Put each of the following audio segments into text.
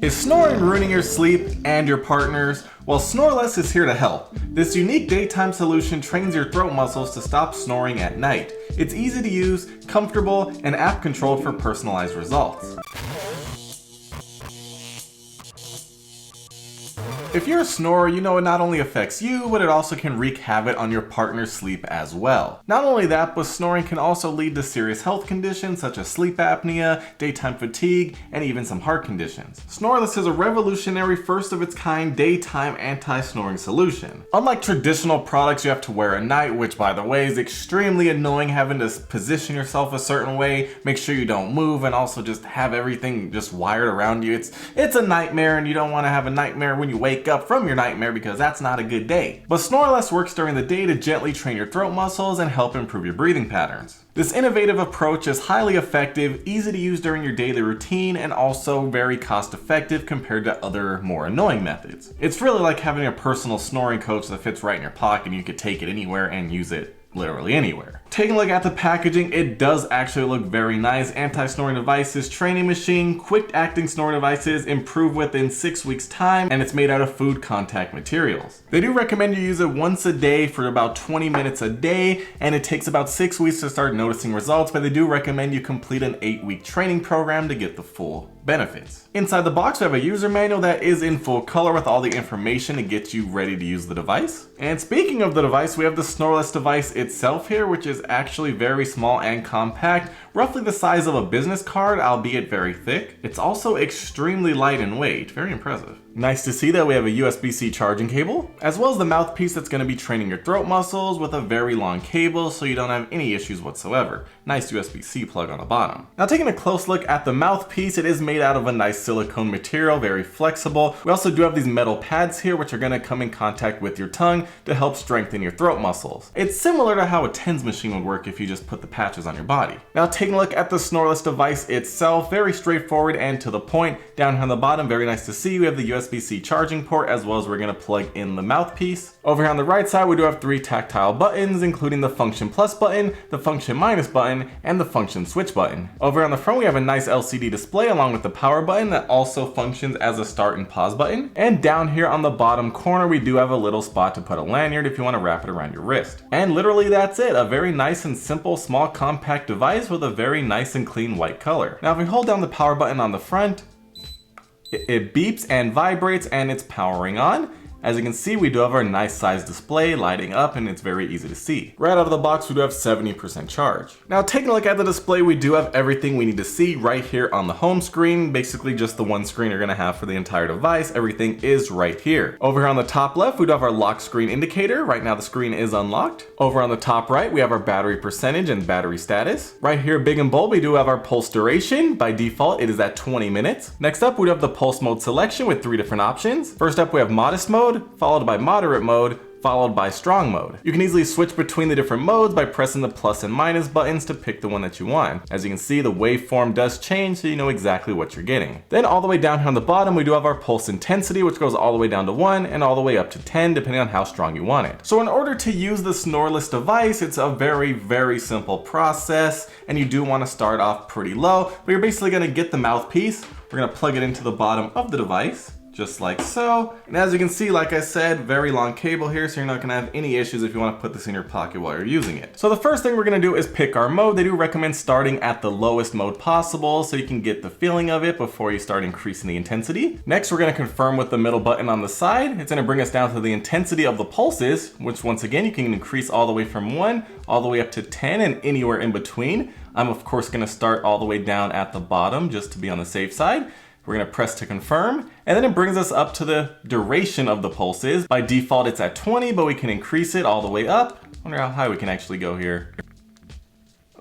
Is snoring ruining your sleep and your partner's? Well, Snorles is here to help. This unique daytime solution trains your throat muscles to stop snoring at night. It's easy to use, comfortable, and app controlled for personalized results. If you're a snorer, you know it not only affects you, but it also can wreak havoc on your partner's sleep as well. Not only that, but snoring can also lead to serious health conditions such as sleep apnea, daytime fatigue, and even some heart conditions. Snorles is a revolutionary first of its kind daytime anti-snoring solution. Unlike traditional products you have to wear at night, which by the way is extremely annoying, having to position yourself a certain way, make sure you don't move, and also just have everything just wired around you. It's a nightmare, and you don't want to have a nightmare when you wake up from your nightmare because that's not a good day. But Snorles works during the day to gently train your throat muscles and help improve your breathing patterns. This innovative approach is highly effective, easy to use during your daily routine, and also very cost effective compared to other more annoying methods. It's really like having a personal snoring coach that fits right in your pocket and you could take it anywhere and use it literally anywhere. Taking a look at the packaging, it does actually look very nice. Anti-snoring devices, training machine, quick acting snoring devices, improve within 6 weeks time, and it's made out of food contact materials. They do recommend you use it once a day for about 20 minutes a day, and it takes about 6 weeks to start noticing results, but they do recommend you complete an 8-week training program to get the full benefits. Inside the box, we have a user manual that is in full color with all the information to get you ready to use the device. And speaking of the device, we have the Snorles device itself here, which is actually very small and compact, roughly the size of a business card, albeit very thick. It's also extremely light in weight, very impressive. Nice to see that we have a USB-C charging cable, as well as the mouthpiece that's going to be training your throat muscles with a very long cable so you don't have any issues whatsoever. Nice USB-C plug on the bottom. Now taking a close look at the mouthpiece, it is made out of a nice silicone material, very flexible. We also do have these metal pads here which are going to come in contact with your tongue to help strengthen your throat muscles. It's similar to how a TENS machine would work if you just put the patches on your body. Now taking a look at the Snorles device itself, very straightforward and to the point. Down here on the bottom, very nice to see, we have the USB-C charging port as well as we're going to plug in the mouthpiece. Over here on the right side, we do have 3 tactile buttons, including the function plus button, the function minus button, and the function switch button. Over on the front, we have a nice LCD display along with the power button that also functions as a start and pause button. And down here on the bottom corner, we do have a little spot to put a lanyard if you want to wrap it around your wrist. And literally that's it, a very nice and simple small compact device with a very nice and clean white color. Now if we hold down the power button on the front, it beeps and vibrates and it's powering on. As you can see, we do have our nice size display lighting up and it's very easy to see. Right out of the box, we do have 70% charge. Now taking a look at the display, we do have everything we need to see right here on the home screen. Basically just the one screen you're gonna have for the entire device. Everything is right here. Over here on the top left, we do have our lock screen indicator. Right now the screen is unlocked. Over on the top right, we have our battery percentage and battery status. Right here, big and bold, we do have our pulse duration. By default, it is at 20 minutes. Next up, we do have the pulse mode selection with 3 different options. First up, we have modest mode, followed by moderate mode, followed by strong mode. You can easily switch between the different modes by pressing the plus and minus buttons to pick the one that you want. As you can see, the waveform does change so you know exactly what you're getting. Then all the way down here on the bottom, we do have our pulse intensity, which goes all the way down to 1 and all the way up to 10, depending on how strong you want it. So in order to use the Snorles device, it's a very, very simple process, and you do want to start off pretty low, but you're basically going to get the mouthpiece. We're going to plug it into the bottom of the device, just like so. And as you can see, like I said, very long cable here, so you're not gonna have any issues if you wanna put this in your pocket while you're using it. So the first thing we're gonna do is pick our mode. They do recommend starting at the lowest mode possible so you can get the feeling of it before you start increasing the intensity. Next, we're gonna confirm with the middle button on the side. It's gonna bring us down to the intensity of the pulses, which once again, you can increase all the way from 1 all the way up to 10 and anywhere in between. I'm of course gonna start all the way down at the bottom just to be on the safe side. We're gonna press to confirm, and then it brings us up to the duration of the pulses. By default, it's at 20, but we can increase it all the way up. I wonder how high we can actually go here.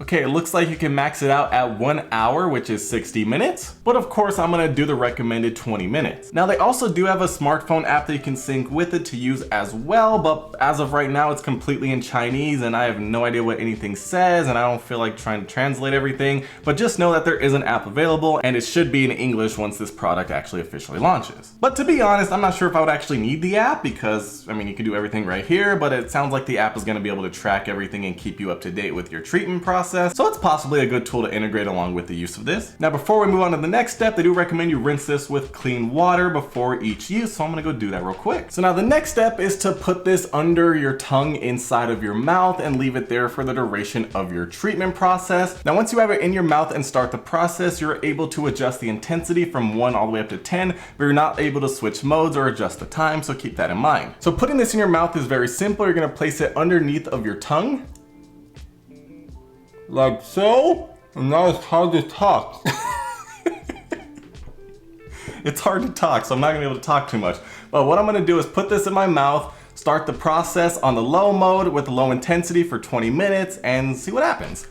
Okay, it looks like you can max it out at 1 hour, which is 60 minutes. But of course, I'm gonna do the recommended 20 minutes. Now, they also do have a smartphone app that you can sync with it to use as well, but as of right now, it's completely in Chinese and I have no idea what anything says and I don't feel like trying to translate everything, but just know that there is an app available and it should be in English once this product actually officially launches. But to be honest, I'm not sure if I would actually need the app because, I mean, you can do everything right here, but it sounds like the app is gonna be able to track everything and keep you up to date with your treatment process. process, so it's possibly a good tool to integrate along with the use of this. Now before we move on to the next step, they do recommend you rinse this with clean water before each use, so I'm gonna go do that real quick. So now the next step is to put this under your tongue inside of your mouth and leave it there for the duration of your treatment process. Now once you have it in your mouth and start the process, you're able to adjust the intensity from 1 all the way up to 10, but you're not able to switch modes or adjust the time, so keep that in mind. So putting this in your mouth is very simple. You're gonna place it underneath of your tongue, like so, and now it's hard to talk. It's hard to talk, so I'm not gonna be able to talk too much. But what I'm gonna do is put this in my mouth, start the process on the low mode with low intensity for 20 minutes and see what happens.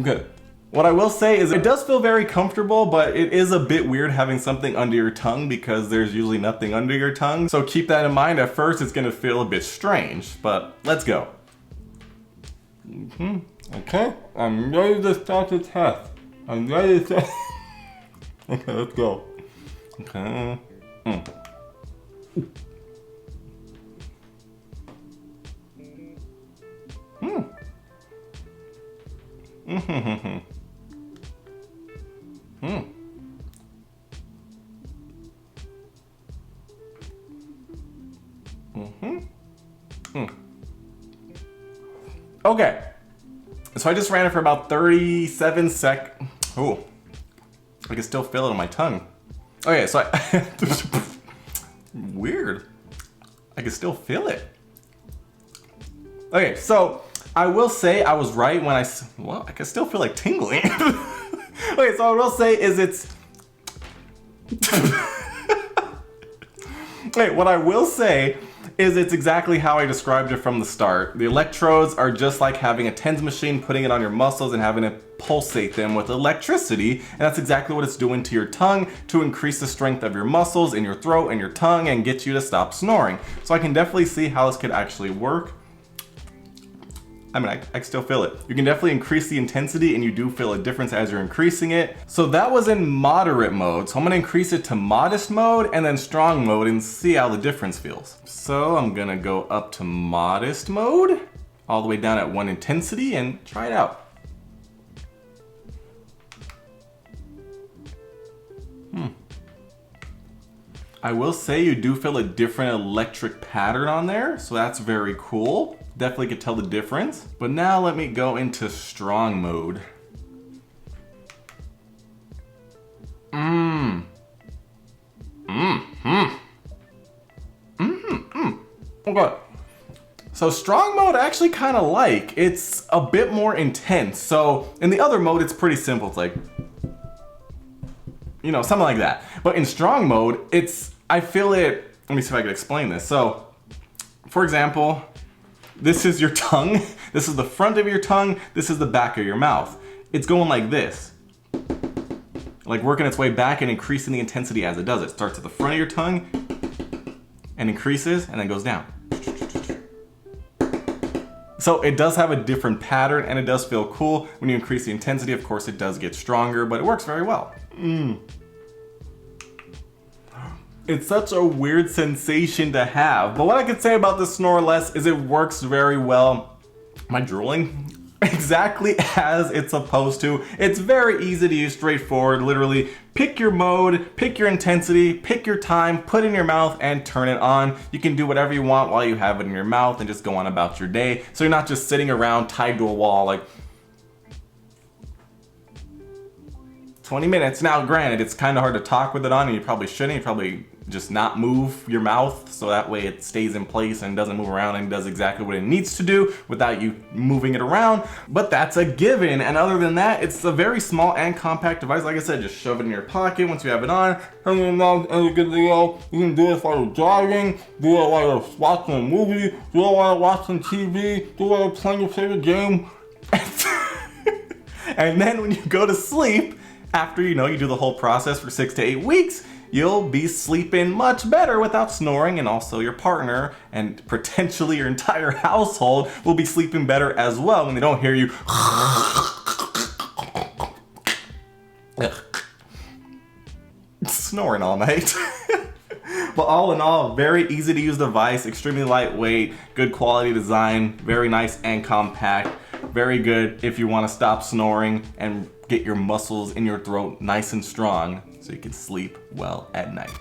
Good. What I will say is it does feel very comfortable, but it is a bit weird having something under your tongue because there's usually nothing under your tongue. So keep that in mind. At first it's gonna feel a bit strange, but let's go. Okay, I'm ready to start the test. I'm ready to Okay, let's go. Okay. Okay, so I just ran it for about 37 seconds. Oh, I can still feel it on my tongue. Okay, so weird. I can still feel it. Okay, so I will say I was right when well, I can still feel like tingling. Okay, so what I will say is what I will say is it's exactly how I described it from the start. The electrodes are just like having a TENS machine, putting it on your muscles and having it pulsate them with electricity, and that's exactly what it's doing to your tongue to increase the strength of your muscles in your throat and your tongue and get you to stop snoring. So I can definitely see how this could actually work. I mean, I can still feel it. You can definitely increase the intensity and you do feel a difference as you're increasing it. So that was in moderate mode. So I'm gonna increase it to modest mode and then strong mode and see how the difference feels. So I'm gonna go up to modest mode, all the way down at 1 intensity and try it out. I will say you do feel a different electric pattern on there, so that's very cool. Definitely could tell the difference. But now let me go into strong mode. Okay. So strong mode I actually kind of like. It's a bit more intense. So in the other mode, it's pretty simple. It's like, you know, something like that. But in strong mode, I feel it, let me see if I can explain this. So, for example, this is your tongue, this is the front of your tongue, this is the back of your mouth. It's going like this. Like working its way back and increasing the intensity as it does. It starts at the front of your tongue and increases and then goes down. So it does have a different pattern and it does feel cool. When you increase the intensity, of course, it does get stronger, but it works very well. It's such a weird sensation to have. But what I could say about the Snorles is it works very well. Am I drooling? Exactly as it's supposed to. It's very easy to use, straightforward. Literally pick your mode, pick your intensity, pick your time, put it in your mouth and turn it on. You can do whatever you want while you have it in your mouth and just go on about your day. So you're not just sitting around tied to a wall like 20 minutes. Now granted, it's kind of hard to talk with it on and you probably shouldn't. You probably just not move your mouth so that way it stays in place and doesn't move around and does exactly what it needs to do without you moving it around. But that's a given, and other than that, it's a very small and compact device. Like I said, just shove it in your pocket once you have it on, and you're good to go. You can do it while you're driving, do it while you're watching a movie, do it while you're watching TV, do it while you're playing your favorite game. And then when you go to sleep, after you do the whole process for 6 to 8 weeks, you'll be sleeping much better without snoring, and also your partner and potentially your entire household will be sleeping better as well when they don't hear you snoring all night. But all in all, very easy to use device, extremely lightweight, good quality design, very nice and compact. Very good if you want to stop snoring and get your muscles in your throat nice and strong so you can sleep well at night.